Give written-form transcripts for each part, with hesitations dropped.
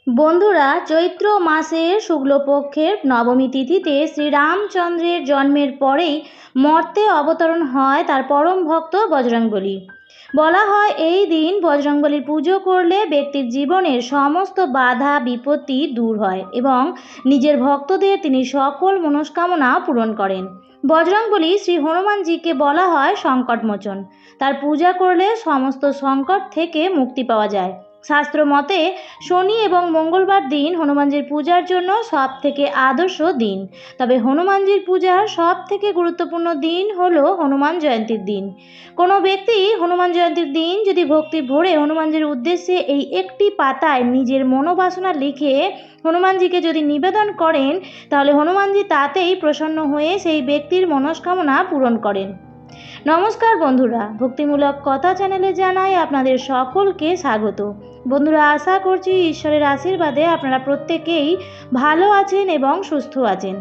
বন্ধুরা, চৈত্র মাসের শুক্লপক্ষের নবমী তিথিতে শ্রীরামচন্দ্রের জন্মের পরেই মর্তে অবতরণ হয় তার পরম ভক্ত বজরংবলী। বলা হয় এই দিন বজরংবলীর পুজো করলে ব্যক্তির জীবনের সমস্ত বাধা বিপত্তি দূর হয় এবং নিজের ভক্তদের তিনি সকল মনস্কামনা পূরণ করেন। বজরংবলী শ্রী হনুমানজিকে বলা হয় সংকটমোচন। তার পূজা করলে সমস্ত সংকট থেকে মুক্তি পাওয়া যায়। শাস্ত্র মতে শনি এবং মঙ্গলবার দিন হনুমানজির পূজার জন্য সব থেকে আদর্শ দিন। তবে হনুমানজির পূজার সব থেকে গুরুত্বপূর্ণ দিন হলো হনুমান জয়ন্তীর দিন। কোনো ব্যক্তি হনুমান জয়ন্তীর দিন যদি ভক্তি ভরে হনুমানজির উদ্দেশ্যে এই একটি পাতায় নিজের মনোবাসনা লিখে হনুমানজিকে যদি নিবেদন করেন, তাহলে হনুমানজি তাতেই প্রসন্ন হয়ে সেই ব্যক্তির মনস্কামনা পূরণ করেন। নমস্কার বন্ধুরা, ভক্তিমূলক কথা চ্যানেলে জানাই আপনাদের সকলকে স্বাগত। বন্ধুরা, আশা করছি ঈশ্বরের আশীর্বাদে আপনারা প্রত্যেকেই ভালো আছেন এবং সুস্থ আছেন।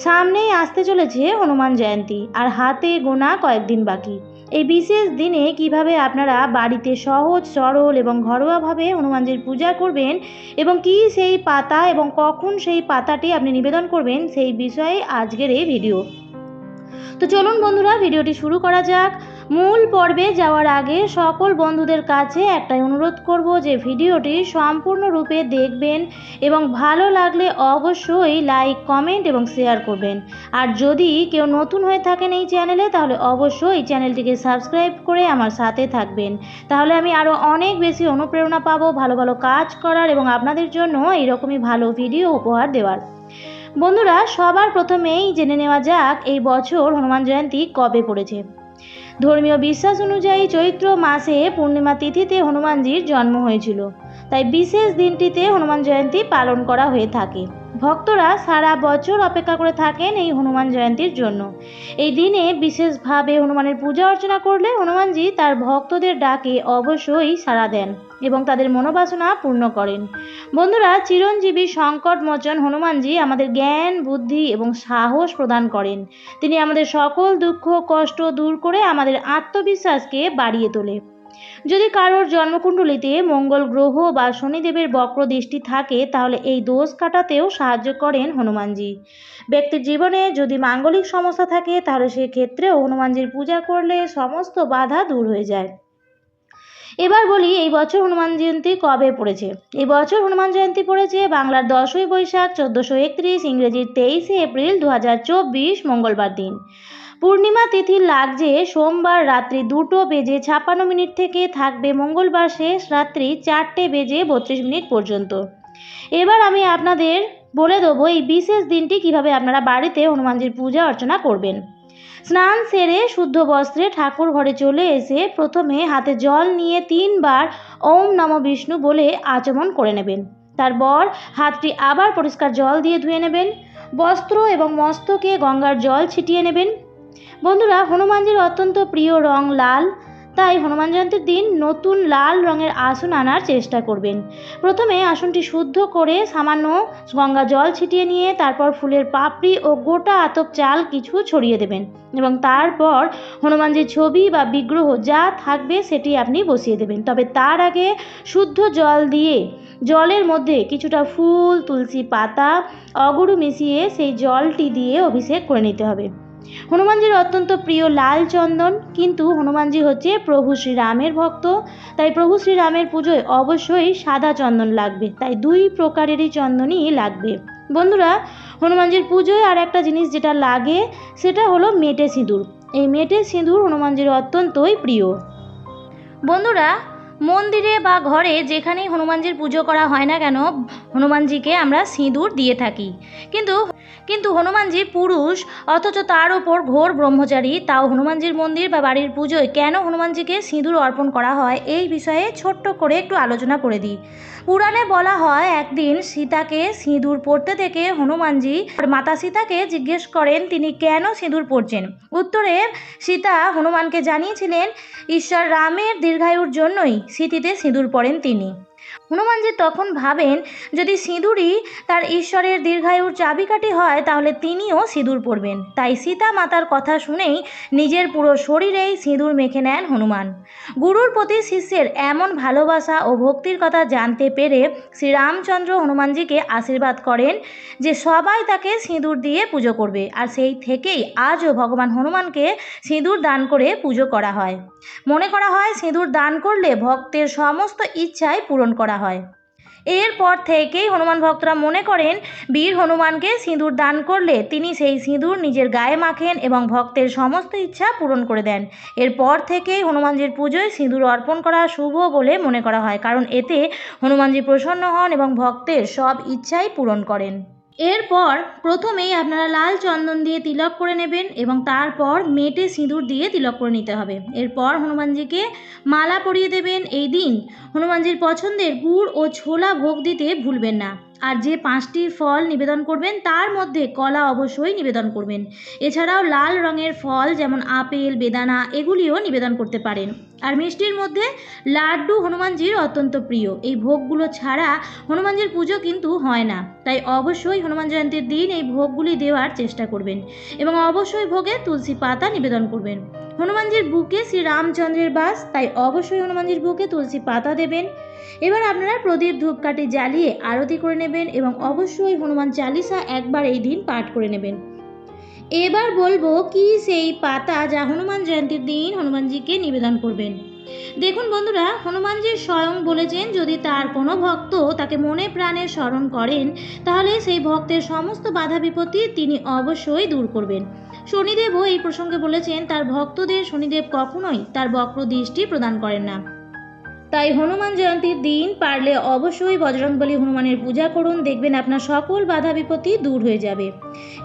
সামনেই আসতে চলেছে হনুমান জয়ন্তী, আর হাতে গোনা কয়েকদিন বাকি। এই বিশেষ দিনে কিভাবে আপনারা বাড়িতে সহজ সরল এবং ঘরোয়াভাবে হনুমানজির পূজা করবেন এবং কি সেই পাতা এবং কখন সেই পাতাটি আপনি নিবেদন করবেন, সেই বিষয়ে আজকের এই ভিডিও। তো চলুন বন্ধুরা, ভিডিওটি শুরু করা যাক। মূল পর্বে যাওয়ার আগে সকল বন্ধুদের কাছে একটাই অনুরোধ করব যে ভিডিওটি সম্পূর্ণরূপে দেখবেন এবং ভালো লাগলে অবশ্যই লাইক, কমেন্ট এবং শেয়ার করবেন। আর যদি কেউ নতুন হয়ে থাকেন এই চ্যানেলে, তাহলে অবশ্যই এই চ্যানেলটিকে সাবস্ক্রাইব করে আমার সাথে থাকবেন। তাহলে আমি আরও অনেক বেশি অনুপ্রেরণা পাবো ভালো ভালো কাজ করার এবং আপনাদের জন্য এইরকমই ভালো ভিডিও উপহার দেওয়ার। বন্ধুরা, সবার প্রথমেই জেনে নেওয়া যাক এই বছর হনুমান জয়ন্তী কবে পড়েছে। ধর্মীয় বিশ্বাস অনুযায়ী চৈত্র মাসে পূর্ণিমা তিথিতে হনুমানজির জন্ম হয়েছিল, তাই বিশেষ দিনটিতে হনুমান জয়ন্তী পালন করা হয়ে থাকে। ভক্তরা সারা বছর অপেক্ষা করে থাকেন এই হনুমান জয়ন্তীর জন্য। এই দিনে বিশেষভাবে হনুমানের পূজা অর্চনা করলে হনুমানজি তার ভক্তদের ডাকে অবশ্যই সাড়া দেন এবং তাদের মনোবাসনা পূর্ণ করেন। বন্ধুরা, চিরঞ্জীবী সংকটমোচন হনুমানজি আমাদের জ্ঞান, বুদ্ধি এবং সাহস প্রদান করেন। তিনি আমাদের সকল দুঃখ কষ্ট দূর করে আমাদের আত্মবিশ্বাসকে বাড়িয়ে তোলে। যদি কারোর জন্মকুণ্ডলিতে মঙ্গল গ্রহ বা শনিদেবের বক্র দৃষ্টি থাকে, তাহলে এই দোষ কাটাতেও সাহায্য করেন হনুমানজি। ব্যক্তির জীবনে যদি মাঙ্গলিক সমস্যা থাকে, তাহলে সেক্ষেত্রেও হনুমানজির পূজা করলে সমস্ত বাধা দূর হয়ে যায়। এবার বলি এই বছর হনুমান জয়ন্তী কবে পড়েছে। এই বছর হনুমান জয়ন্তী পড়েছে বাংলার 10ই বৈশাখ 1431, ইংরেজির 23শে এপ্রিল 2024 মঙ্গলবার দিন। পূর্ণিমা তিথির লাগছে সোমবার রাত্রি 2:56 থেকে থাকবে মঙ্গলবার শেষ রাত্রি 4:32 পর্যন্ত। এবার আমি আপনাদের বলে দেবো এই বিশেষ দিনটি কিভাবে আপনারা বাড়িতে হনুমানজির পূজা অর্চনা করবেন। স্নান সেরে শুদ্ধ বস্ত্রে ঠাকুর ঘরে চলে এসে প্রথমে হাতে জল নিয়ে 3 বার ওম নমঃ বিষ্ণু বলে আচমন করে নেবেন। তারপর হাতটি আবার পরিষ্কার জল দিয়ে ধুয়ে নেবেন। বস্ত্র এবং মস্তকে গঙ্গার জল ছিটিয়ে নেবেন। বন্ধুরা, হনুমানজির অত্যন্ত প্রিয় রং লাল, তাই হনুমান জয়ন্তীর দিন নতুন লাল রঙের আসন আনার চেষ্টা করবেন। প্রথমে আসনটি শুদ্ধ করে সামান্য গঙ্গা জল ছিটিয়ে নিয়ে তারপর ফুলের পাপড়ি ও গোটা আতপ চাল কিছু ছড়িয়ে দেবেন এবং তারপর হনুমানজির ছবি বা বিগ্রহ যা থাকবে সেটি আপনি বসিয়ে দেবেন। তবে তার আগে শুদ্ধ জল দিয়ে জলের মধ্যে কিছুটা ফুল, তুলসী পাতা, অগুরু মিশিয়ে সেই জলটি দিয়ে অভিষেক করে নিতে হবে। হনুমানজির অত্যন্ত প্রিয় লাল চন্দন, কিন্তু হনুমানজি হচ্ছে প্রভু শ্রীরামের ভক্ত, তাই প্রভু শ্রীরামের পুজোয় অবশ্যই সাদা চন্দন লাগবে, তাই 2 প্রকারেরই চন্দনই লাগবে। বন্ধুরা, হনুমানজির পুজোয় আর একটা জিনিস যেটা লাগে সেটা হলো মেটে সিঁদুর। এই মেটে সিঁদুর হনুমানজির অত্যন্তই প্রিয়। বন্ধুরা, মন্দিরে বা ঘরে যেখানেই হনুমানজির পুজো করা হয় না কেন, হনুমানজিকে আমরা সিঁদুর দিয়ে থাকি। কিন্তু হনুমানজি পুরুষ, অথচ তার ওপর ঘোর ব্রহ্মচারী, তাও হনুমানজির মন্দির বা বাড়ির পুজোয় কেন হনুমানজিকে সিঁদুর অর্পণ করা হয় এই বিষয়ে ছোট্ট করে একটু আলোচনা করে দিই। পুরাণে বলা হয় একদিন সীতাকে সিঁদুর পরতে দেখে হনুমানজি মাতা সীতাকে জিজ্ঞেস করেন তিনি কেন সিঁদুর পরছেন। উত্তরে সীতা হনুমানকে জানিয়েছিলেন ঈশ্বর রামের দীর্ঘায়ুর জন্যই সিঁথিতে সিঁদুর পরেন তিনি। হনুমানজি তখন ভাবেন যদি সিঁদুরই তার ঈশ্বরের দীর্ঘায়ুর চাবিকাঠি হয় তাহলে তিনিও সিঁদুর পরবেন। তাই সীতা মাতার কথা শুনেই নিজের পুরো শরীরেই সিঁদুর মেখে নেন হনুমান। গুরুর প্রতি শিষ্যের এমন ভালোবাসা ও ভক্তির কথা জানতে পেরে শ্রীরামচন্দ্র হনুমানজিকে আশীর্বাদ করেন যে সবাই তাকে সিঁদুর দিয়ে পুজো করবে, আর সেই থেকেই আজও ভগবান হনুমানকে সিঁদুর দান করে পুজো করা হয়। মনে করা হয় সিঁদুর দান করলে ভক্তের সমস্ত ইচ্ছাই পূরণ করা হয়। এরপর থেকেই হনুমান ভক্তরা মনে করেন বীর হনুমানকে সিঁদুর দান করলে তিনি সেই সিঁদুর নিজের গায়ে মাখেন এবং ভক্তের সমস্ত ইচ্ছা পূরণ করে দেন। এরপর থেকেই হনুমানজির পুজোয় সিঁদুর অর্পণ করা শুভ বলে মনে করা হয়, কারণ এতে হনুমানজি প্রসন্ন হন এবং ভক্তের সব ইচ্ছাই পূরণ করেন। এরপর প্রথমেই আপনারা লাল চন্দন দিয়ে তিলক করে নেবেন এবং তারপর মেটে সিঁদুর দিয়ে তিলক করে নিতে হবে। এরপর হনুমানজিকে মালা পরিয়ে দেবেন। এই দিন হনুমানজির পছন্দের গুড় ও ছোলা ভোগ দিতে ভুলবেন না। আর যে 5টি ফল নিবেদন করবেন তার মধ্যে কলা অবশ্যই নিবেদন করবেন। এছাড়াও লাল রঙের ফল যেমন আপেল, বেদানা এগুলিও নিবেদন করতে পারেন। আর মিষ্টির মধ্যে লাড্ডু হনুমানজির অত্যন্ত প্রিয়। এই ভোগগুলো ছাড়া হনুমানজির পুজো কিন্তু হয় না, তাই অবশ্যই হনুমান জয়ন্তীর দিন এই ভোগগুলি দেওয়ার চেষ্টা করবেন এবং অবশ্যই ভোগে তুলসী পাতা নিবেদন করবেন। হনুমানজির বুকে শ্রীরামচন্দ্রের বাস, তাই অবশ্যই হনুমানজির বুকে তুলসী পাতা দেবেন। এবার আপনারা প্রদীপ ধূপকাঠি জ্বালিয়ে আরতি করে নেবেন এবং অবশ্যই হনুমান চালিসা একবার এই দিন পাঠ করে নেবেন। এবার বলবো কি সেই পাতা যা হনুমান জয়ন্তীর দিন হনুমানজিকে নিবেদন করবেন। দেখুন বন্ধুরা, হনুমানজি স্বয়ং বলেছেন যদি তার কোনো ভক্ত তাকে মনে প্রাণে স্মরণ করেন তাহলে সেই ভক্তের সমস্ত বাধা বিপত্তি তিনি অবশ্যই দূর করবেন। শনিদেবও এই প্রসঙ্গে বলেছেন তার ভক্তদের শনিদেব কখনোই তার বক্র দৃষ্টি প্রদান করেন না। তাই হনুমান জয়ন্তীর দিন পারলে অবশ্যই বজরংবলী হনুমানের পূজা করুন, দেখবেন আপনার সকল বাধা বিপত্তি দূর হয়ে যাবে।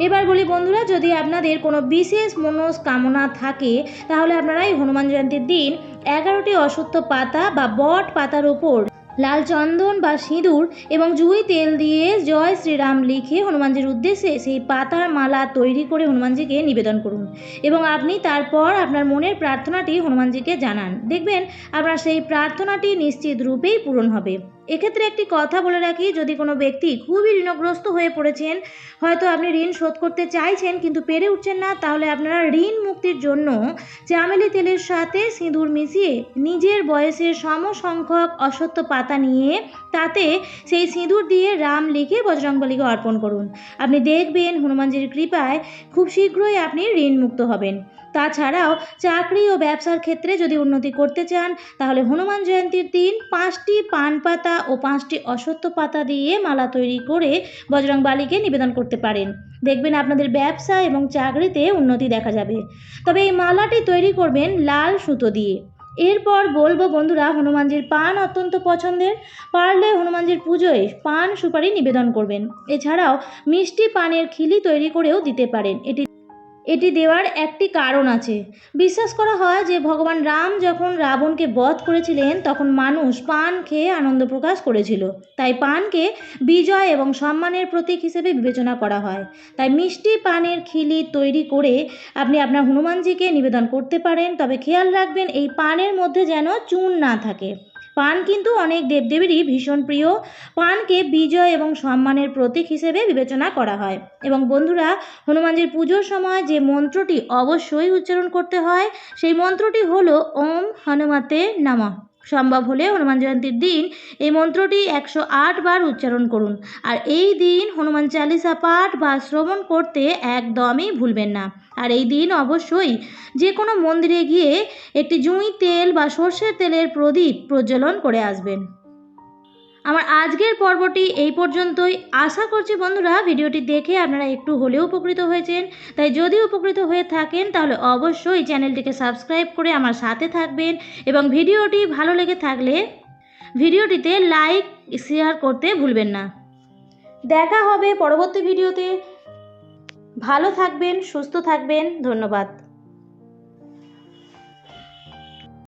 এবার বলি বন্ধুরা, যদি আপনাদের কোনো বিশেষ মনস্কামনা থাকে তাহলে আপনারা এই হনুমান জয়ন্তীর দিন 11টি অশ্বত্থ পাতা বা বট পাতার উপর লাল চন্দন বা সিঁদুর এবং জুঁই তেল দিয়ে জয় শ্রীরাম লিখে হনুমানজির উদ্দেশ্যে সেই পাতার মালা তৈরি করে হনুমানজিকে নিবেদন করুন এবং আপনি তারপর আপনার মনের প্রার্থনাটি হনুমানজিকে জানান। দেখবেন আপনার সেই প্রার্থনাটি নিশ্চিত রূপেই পূরণ হবে। এক্ষেত্রে একটি কথা বলে রাখি, যদি কোনো ব্যক্তি খুবই ঋণগ্রস্ত হয়ে পড়েছেন, হয়তো আপনি ঋণ শোধ করতে চাইছেন কিন্তু পেরে উঠছেন না, তাহলে আপনারা ঋণ মুক্তির জন্য চামেলি তেলের সাথে সিঁদুর মিশিয়ে নিজের বয়সের সমসংখ্যক অশ্বত্থ পাতা নিয়ে তাতে সেই সিঁদুর দিয়ে রাম লিখে বজরংবলীকে অর্পণ করুন। আপনি দেখবেন হনুমানজির কৃপায় খুব শীঘ্রই আপনি ঋণ মুক্ত হবেন। তাছাড়াও চাকরি ও ব্যবসার ক্ষেত্রে যদি উন্নতি করতে চান তাহলে হনুমান জয়ন্তীর দিন 5টি পান পাতা ও 5টি অশ্বত্থ পাতা দিয়ে মালা তৈরি করে বজরংবলীকে নিবেদন করতে পারেন। দেখবেন আপনাদের ব্যবসা এবং চাকরিতে উন্নতি দেখা যাবে। তবে এই মালাটি তৈরি করবেন লাল সুতো দিয়ে। এরপর বলবো বন্ধুরা, হনুমানজির পান অত্যন্ত পছন্দের, পারলে হনুমানজির পুজোয় পান সুপারি নিবেদন করবেন। এছাড়াও মিষ্টি পানের খিলি তৈরি করেও দিতে পারেন। এটি দেওয়ার একটি কারণ আছে। বিশ্বাস করা হয় যে ভগবান রাম যখন রাবণকে বধ করেছিলেন তখন মানুষ পান খেয়ে আনন্দ প্রকাশ করেছিল, তাই পানকে বিজয় এবং সম্মানের প্রতীক হিসেবে বিবেচনা করা হয়। তাই মিষ্টি পানের খিলি তৈরি করে আপনি আপনার হনুমানজিকে নিবেদন করতে পারেন, তবে খেয়াল রাখবেন এই পানের মধ্যে যেন চুন না থাকে। পান কিন্তু অনেক দেবদেবীরই ভীষণ প্রিয়। পানকে বিজয় এবং সম্মানের প্রতীক হিসেবে বিবেচনা করা হয়। এবং বন্ধুরা, হনুমানজির পুজোর সময় যে মন্ত্রটি অবশ্যই উচ্চারণ করতে হয় সেই মন্ত্রটি হলো ওম হনুমতে নমঃ। সম্ভব হলে হনুমান জয়ন্তীর দিন এই মন্ত্রটি 108 বার উচ্চারণ করুন। আর এই দিন হনুমান চালিসা পাঠ বা শ্রবণ করতে একদমই ভুলবেন না। আর এই দিন অবশ্যই যে কোনো মন্দিরে গিয়ে একটি জুঁই তেল বা সর্ষের তেলের প্রদীপ প্রজ্বলন করে আসবেন। আমার আজকের পর্বটি এই পর্যন্তই। আশা করছি বন্ধুরা ভিডিওটি দেখে আপনারা একটু হলেও উপকৃত হয়েছেন। তাই যদি উপকৃত হয়ে থাকেন তাহলে অবশ্যই চ্যানেলটিকে সাবস্ক্রাইব করে আমার সাথে থাকবেন এবং ভিডিওটি ভালো লেগে থাকলে ভিডিওটিতে লাইক শেয়ার করতে ভুলবেন না। দেখা হবে পরবর্তী ভিডিওতে। ভালো থাকবেন, সুস্থ থাকবেন। ধন্যবাদ।